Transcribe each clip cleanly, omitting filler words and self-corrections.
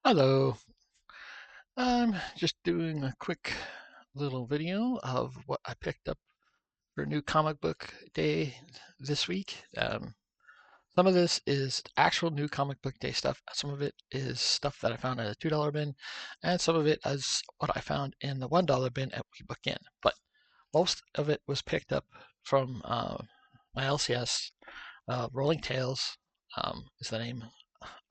Hello, I'm just doing a quick little video of what I picked up for New Comic Book Day this week. Some of this is actual New Comic Book Day stuff. Some of it is stuff that I found at a $2 bin, and some of it is what I found in the $1 bin at WeBookIn. But most of it was picked up from my LCS. Rolling Tales is the name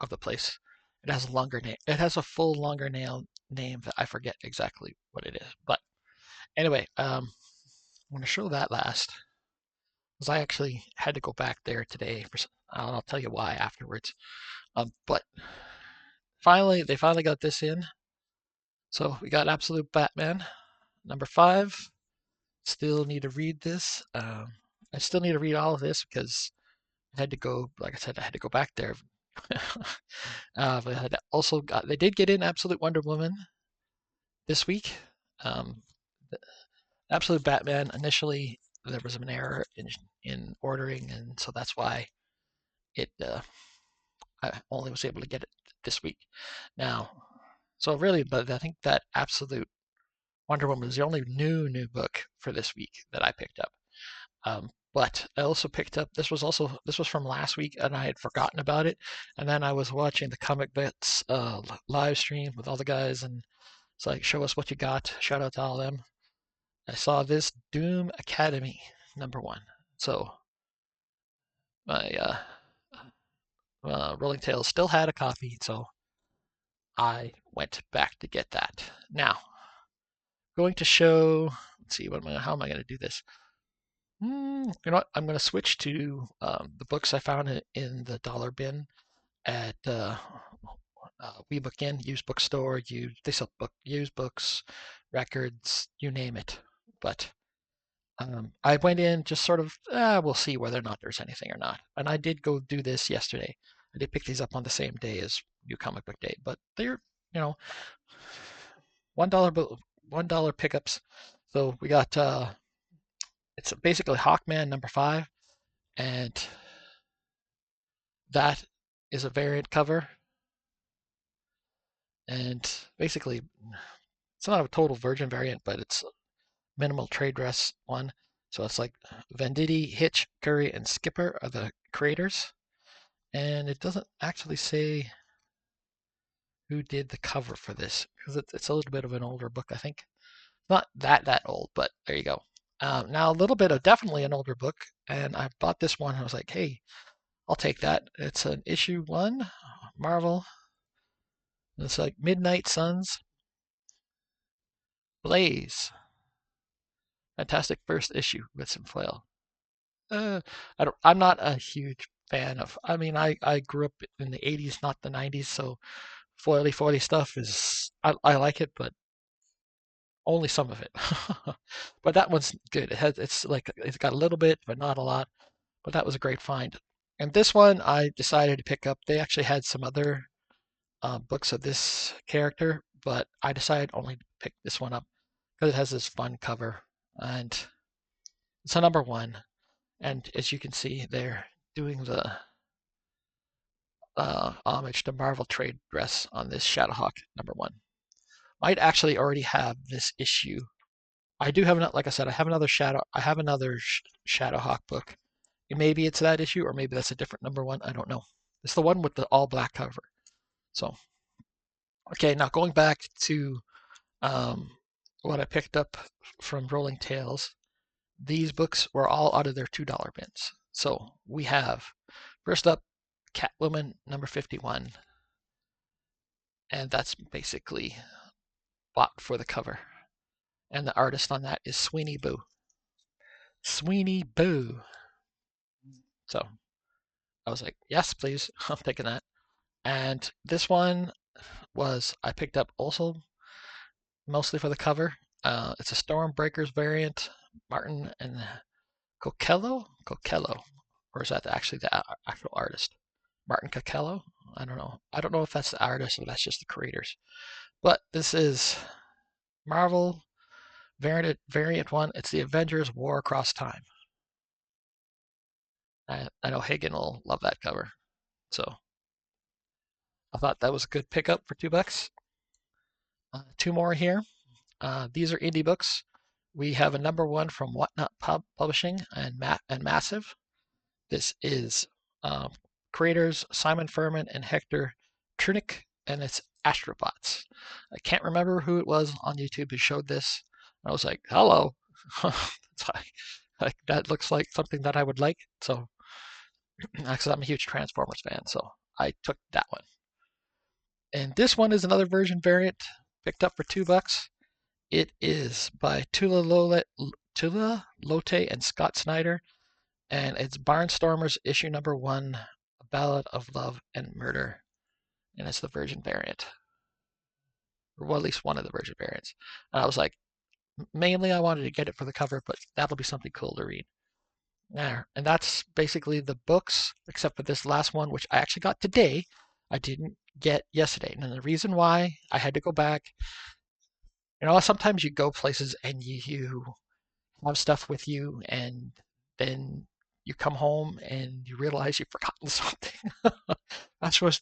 of the place. It has a longer name. It has a full longer name that I forget exactly what it is. But anyway, I'm going to show that last because I actually had to go back there today. I'll tell you why afterwards. But they finally got this in. So we got Absolute Batman #5. Still need to read this. I still need to read all of this because I had to go. Like I said, I had to go back there. They did get in Absolute Wonder Woman this week. Um, Absolute Batman, initially there was an error in ordering, and so that's why it I only was able to get it this week. Now, so really, but I think that Absolute Wonder Woman is the only new book for this week that I picked up. But I also picked up this was from last week, and I had forgotten about it. And then I was watching the Comic Bits live stream with all the guys, and it's like, show us what you got. Shout out to all of them. I saw this Doom Academy #1. So my Rolling Tales still had a copy, so I went back to get that. Now, going to show. Let's see, how am I going to do this? You know what? I'm going to switch to the books I found in the dollar bin at WeBookIn, used bookstore. They sell used books, records, you name it. But I went in just sort of, we'll see whether or not there's anything or not. And I did go do this yesterday. I did pick these up on the same day as New Comic Book Day, but they're, $1 $1 pickups. So we got it's basically Hawkman #5, and that is a variant cover. And basically, it's not a total Virgin variant, but it's minimal trade dress one. So it's like Venditti, Hitch, Curry, and Skipper are the creators. And it doesn't actually say who did the cover for this because it's a little bit of an older book, I think. Not that old, but there you go. Now a little bit of definitely an older book, and I bought this one. I was like, hey, I'll take that. It's an issue 1, Marvel. It's like Midnight Suns, Blaze, fantastic first issue with some foil. I'm not a huge fan of. I mean, I grew up in the '80s, not the '90s, so foily stuff is I like it, but only some of it. But that one's good. It's got a little bit, but not a lot. But that was a great find. And this one I decided to pick up. They actually had some other books of this character, but I decided only to pick this one up because it has this fun cover, and it's a #1. And as you can see, they're doing the homage to Marvel trade dress on this Shadowhawk #1. Might actually already have this issue. I do have like I said, I have another Shadowhawk book. Maybe it's that issue, or maybe that's a different #1. I don't know. It's the one with the all black cover. So, okay, now going back to um, what I picked up from Rolling Tales. These books were all out of their $2 bins. So we have first up Catwoman #51, and that's basically bought for the cover. And the artist on that is Sweeney Boo. Sweeney Boo. So I was like, yes, please, I'm taking that. And this one I picked up also mostly for the cover. It's a Stormbreakers variant, Martin and Coquello, or is that actually the actual artist? Martin Coquello? I don't know. I don't know if that's the artist or that's just the creators. But this is Marvel variant 1. It's the Avengers War Across Time. I know Hagen will love that cover. So I thought that was a good pickup for $2. Two more here. These are indie books. We have a number one from Whatnot Publishing and Massive. This is um, creators Simon Furman and Hector Trunick, and it's Astrobots. I can't remember who it was on YouTube who showed this. I was like, hello. That looks like something that I would like. So, actually, I'm a huge Transformers fan, so I took that one. And this one is another version variant, picked up for $2. It is by Tula Lote and Scott Snyder, and it's Barnstormers issue number one, A Ballad of Love and Murder, and it's the version variant, or well, at least one of the version variants. And I was like, mainly I wanted to get it for the cover, but that'll be something cool to read. There, and that's basically the books, except for this last one, which I actually got today. I didn't get yesterday, and the reason why I had to go back, sometimes you go places and you have stuff with you, and then you come home and you realize you've forgotten something.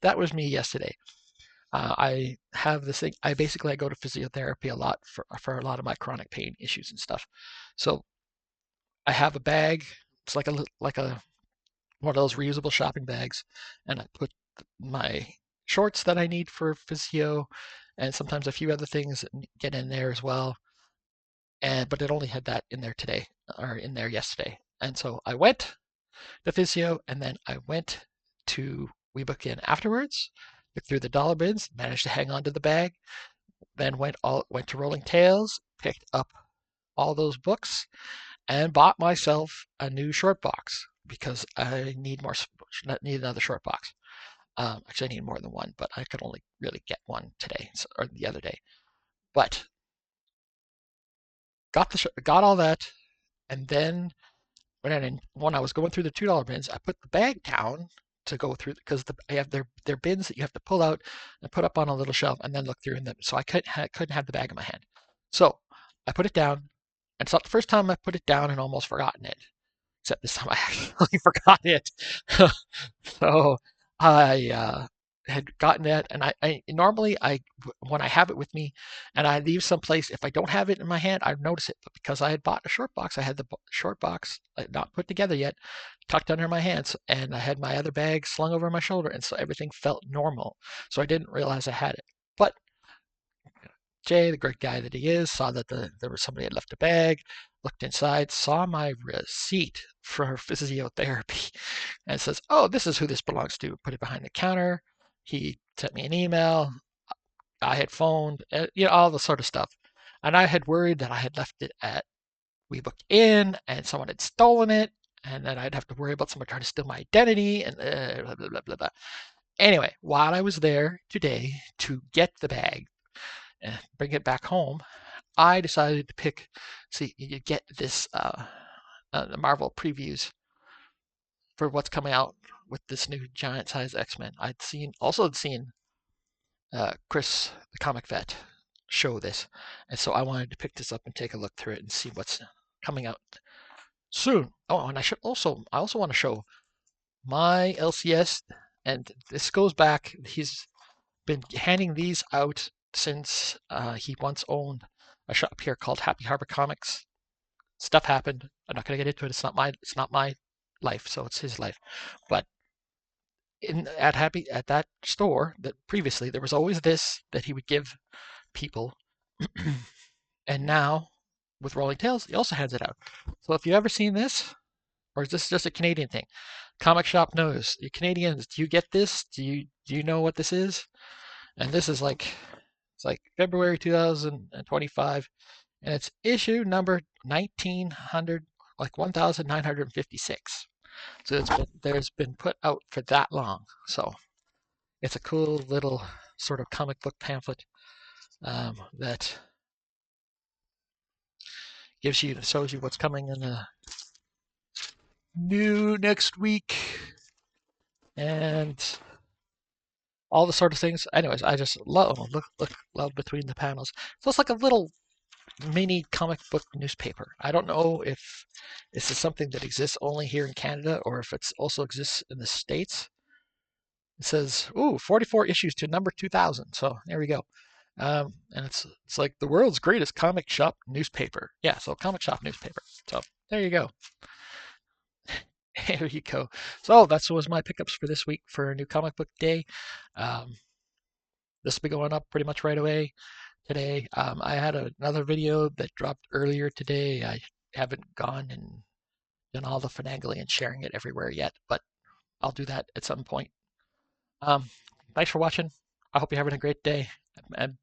That was me yesterday. I have this thing. I go to physiotherapy a lot for a lot of my chronic pain issues and stuff. So I have a bag. It's like a one of those reusable shopping bags, and I put my shorts that I need for physio, and sometimes a few other things get in there as well. And but it only had that in there today, or in there yesterday. And so I went to physio, and then I went to WeBook In afterwards, looked through the dollar bins, managed to hang on to the bag, then went to Rolling Tales, picked up all those books, and bought myself a new short box because I need need another short box. Actually, I need more than one, but I could only really get one today or the other day. But got all that, and then when I was going through the $2 bins, I put the bag down to go through because I have their bins that you have to pull out and put up on a little shelf and then look through them. So I couldn't have the bag in my hand. So I put it down, and it's not the first time I put it down and almost forgotten it. Except this time I actually forgot it. So I had gotten that, and I normally when I have it with me, and I leave someplace, if I don't have it in my hand, I notice it. But because I had bought a short box, I had the short box not put together yet, tucked under my hands, and I had my other bag slung over my shoulder, and so everything felt normal. So I didn't realize I had it. But Jay, the great guy that he is, saw that there was somebody had left a bag, looked inside, saw my receipt for physiotherapy, and says, "Oh, this is who this belongs to." Put it behind the counter. He sent me an email. I had phoned, all the sort of stuff. And I had worried that I had left it at WeBook In and someone had stolen it, and then I'd have to worry about someone trying to steal my identity and blah, blah, blah, blah, blah. Anyway, while I was there today to get the bag and bring it back home, I decided to see, you get this, the Marvel previews for what's coming out with this new giant size X-Men. I'd also seen Chris, the comic vet, show this, and so I wanted to pick this up and take a look through it and see what's coming out soon. Oh, and I also want to show my LCS, and this goes back. He's been handing these out since he once owned a shop here called Happy Harbor Comics. Stuff happened. I'm not gonna get into it. It's not my life, so it's his life. But at that store that previously there was always this that he would give people, and now with Rolling Tales he also hands it out. So if you've ever seen this, or is this just a Canadian thing? Comic shop knows. You Canadians, do you get this? Do you know what this is? And this is it's like February 2025, and it's issue number 1900, like 1956. So there's been put out for that long. So it's a cool little sort of comic book pamphlet that shows you what's coming in the new next week and all the sort of things. Anyways, I just love between the panels. So it's like a little mini comic book newspaper. I don't know if this is something that exists only here in Canada or if it also exists in the States. It says, ooh, 44 issues to number 2000. So there we go. And it's like the world's greatest comic shop newspaper. Yeah, so comic shop newspaper. So there you go. There you go. So that was my pickups for this week for a new comic book day. Um, this will be going up pretty much right away today. I had another video that dropped earlier today. I haven't gone and done all the finagling and sharing it everywhere yet, but I'll do that at some point. Um, Thanks for watching. I hope you're having a great day. And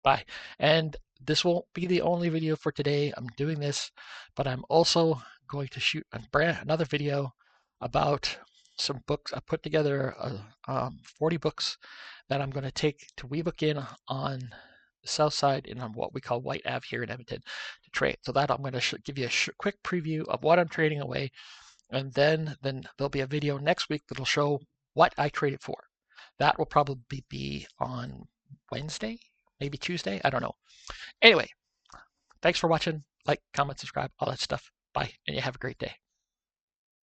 bye. And this won't be the only video for today. I'm doing this, but I'm also going to shoot another video about some books. I put together 40 books that I'm going to take to WeBook in on the south side in what we call White Ave here in Edmonton to trade. So that I'm going to give you a quick preview of what I'm trading away, and then there'll be a video next week that'll show what I traded for. That will probably be on Wednesday, maybe Tuesday. I don't know. Anyway, thanks for watching. Like, comment, subscribe, all that stuff. Bye, and you have a great day.